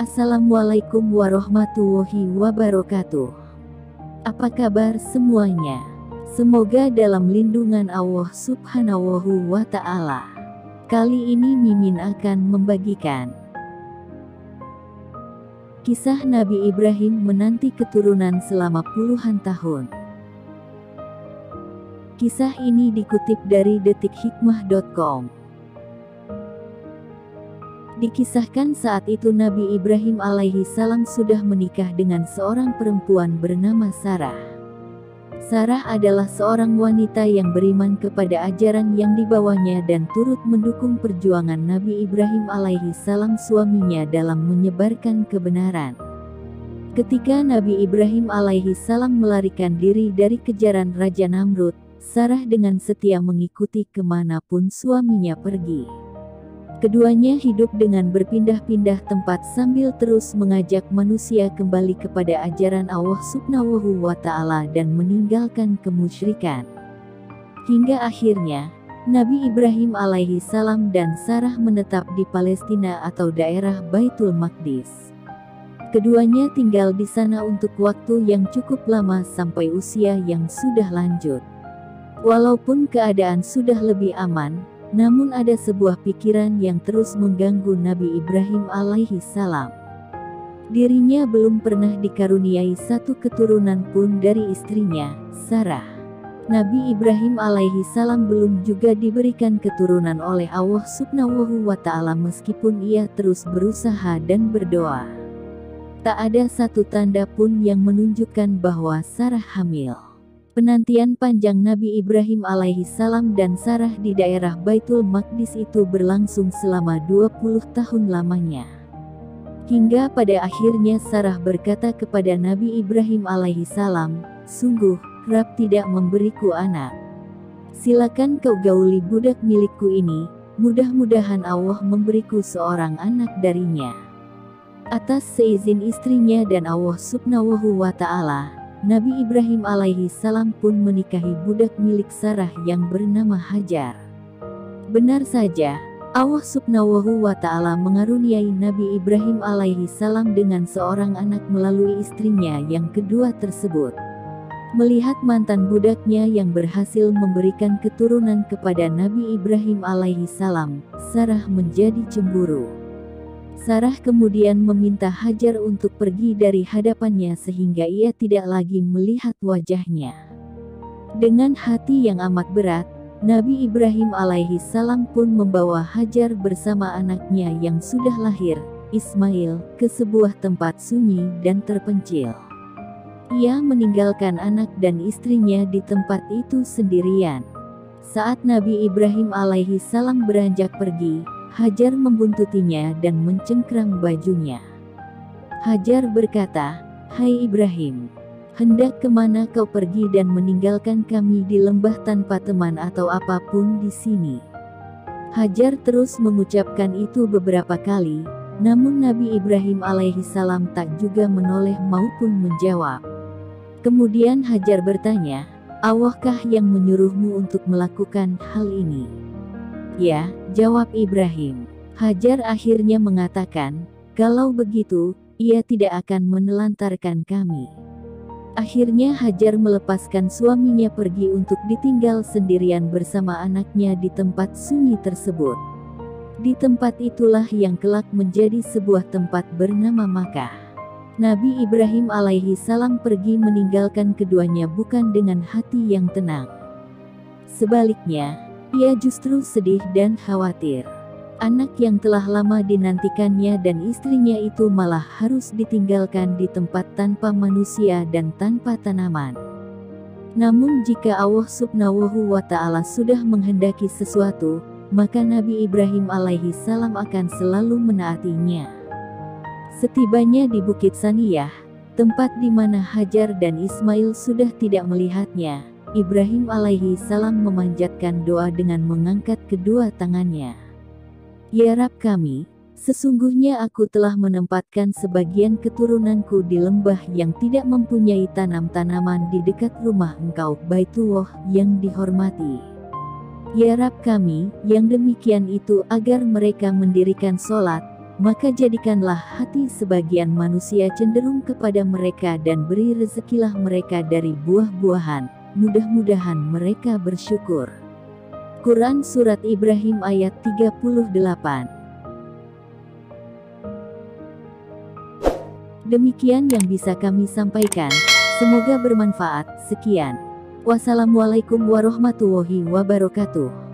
Assalamualaikum warahmatullahi wabarakatuh. Apa kabar semuanya? Semoga dalam lindungan Allah Subhanahu wa Ta'ala. Kali ini Mimin akan membagikan kisah Nabi Ibrahim menanti keturunan selama puluhan tahun. Kisah ini dikutip dari detikhikmah.com. Dikisahkan saat itu Nabi Ibrahim alaihi salam sudah menikah dengan seorang perempuan bernama Sarah. Sarah adalah seorang wanita yang beriman kepada ajaran yang dibawanya dan turut mendukung perjuangan Nabi Ibrahim alaihi salam suaminya dalam menyebarkan kebenaran. Ketika Nabi Ibrahim alaihi salam melarikan diri dari kejaran Raja Namrud, Sarah dengan setia mengikuti kemanapun suaminya pergi. Keduanya hidup dengan berpindah-pindah tempat sambil terus mengajak manusia kembali kepada ajaran Allah Subhanahu wa Ta'ala dan meninggalkan kemusyrikan. Hingga akhirnya, Nabi Ibrahim alaihi salam dan Sarah menetap di Palestina atau daerah Baitul Maqdis. Keduanya tinggal di sana untuk waktu yang cukup lama sampai usia yang sudah lanjut. Walaupun keadaan sudah lebih aman, namun ada sebuah pikiran yang terus mengganggu Nabi Ibrahim alaihi salam. Dirinya belum pernah dikaruniai satu keturunan pun dari istrinya, Sarah. Nabi Ibrahim alaihi salam belum juga diberikan keturunan oleh Allah Subhanahu wa Ta'ala meskipun ia terus berusaha dan berdoa. Tak ada satu tanda pun yang menunjukkan bahwa Sarah hamil. Penantian panjang Nabi Ibrahim alaihi salam dan Sarah di daerah Baitul Maqdis itu berlangsung selama 20 tahun lamanya. Hingga pada akhirnya Sarah berkata kepada Nabi Ibrahim alaihi salam, "Sungguh, Rabb tidak memberiku anak. Silakan kau gauli budak milikku ini, mudah-mudahan Allah memberiku seorang anak darinya." Atas seizin istrinya dan Allah Subhanahu wa Ta'ala, Nabi Ibrahim alaihi salam pun menikahi budak milik Sarah yang bernama Hajar. Benar saja, Allah Subhanahu wa Ta'ala mengaruniai Nabi Ibrahim alaihi salam dengan seorang anak melalui istrinya yang kedua tersebut. Melihat mantan budaknya yang berhasil memberikan keturunan kepada Nabi Ibrahim alaihi salam, Sarah menjadi cemburu. Sarah kemudian meminta Hajar untuk pergi dari hadapannya sehingga ia tidak lagi melihat wajahnya. Dengan hati yang amat berat, Nabi Ibrahim alaihi salam pun membawa Hajar bersama anaknya yang sudah lahir, Ismail, ke sebuah tempat sunyi dan terpencil. Ia meninggalkan anak dan istrinya di tempat itu sendirian. Saat Nabi Ibrahim alaihi salam beranjak pergi, Hajar membuntutinya dan mencengkram bajunya. Hajar berkata, "Hai Ibrahim, hendak kemana kau pergi dan meninggalkan kami di lembah tanpa teman atau apapun di sini?" Hajar terus mengucapkan itu beberapa kali, namun Nabi Ibrahim alaihi salam tak juga menoleh maupun menjawab. Kemudian Hajar bertanya, "Allahkah yang menyuruhmu untuk melakukan hal ini?" "Ya," jawab Ibrahim. Hajar akhirnya mengatakan, "Kalau begitu, ia tidak akan menelantarkan kami." Akhirnya Hajar melepaskan suaminya pergi untuk ditinggal sendirian bersama anaknya di tempat sunyi tersebut. Di tempat itulah yang kelak menjadi sebuah tempat bernama Makkah. Nabi Ibrahim alaihi salam pergi meninggalkan keduanya bukan dengan hati yang tenang. Sebaliknya, ia justru sedih dan khawatir. Anak yang telah lama dinantikannya dan istrinya itu malah harus ditinggalkan di tempat tanpa manusia dan tanpa tanaman. Namun jika Allah Subhanahu wa Ta'ala sudah menghendaki sesuatu, maka Nabi Ibrahim alaihi salam akan selalu menaatinya. Setibanya di Bukit Saniyah, tempat di mana Hajar dan Ismail sudah tidak melihatnya, Ibrahim alaihi salam memanjatkan doa dengan mengangkat kedua tangannya. "Ya Rabb kami, sesungguhnya aku telah menempatkan sebagian keturunanku di lembah yang tidak mempunyai tanam-tanaman di dekat rumah Engkau, Baitullah yang dihormati. Ya Rabb kami, yang demikian itu agar mereka mendirikan sholat, maka jadikanlah hati sebagian manusia cenderung kepada mereka dan beri rezekilah mereka dari buah-buahan, mudah-mudahan mereka bersyukur. Quran Surat Ibrahim ayat 38. Demikian yang bisa kami sampaikan, semoga bermanfaat. Sekian. Wassalamualaikum warahmatullahi wabarakatuh.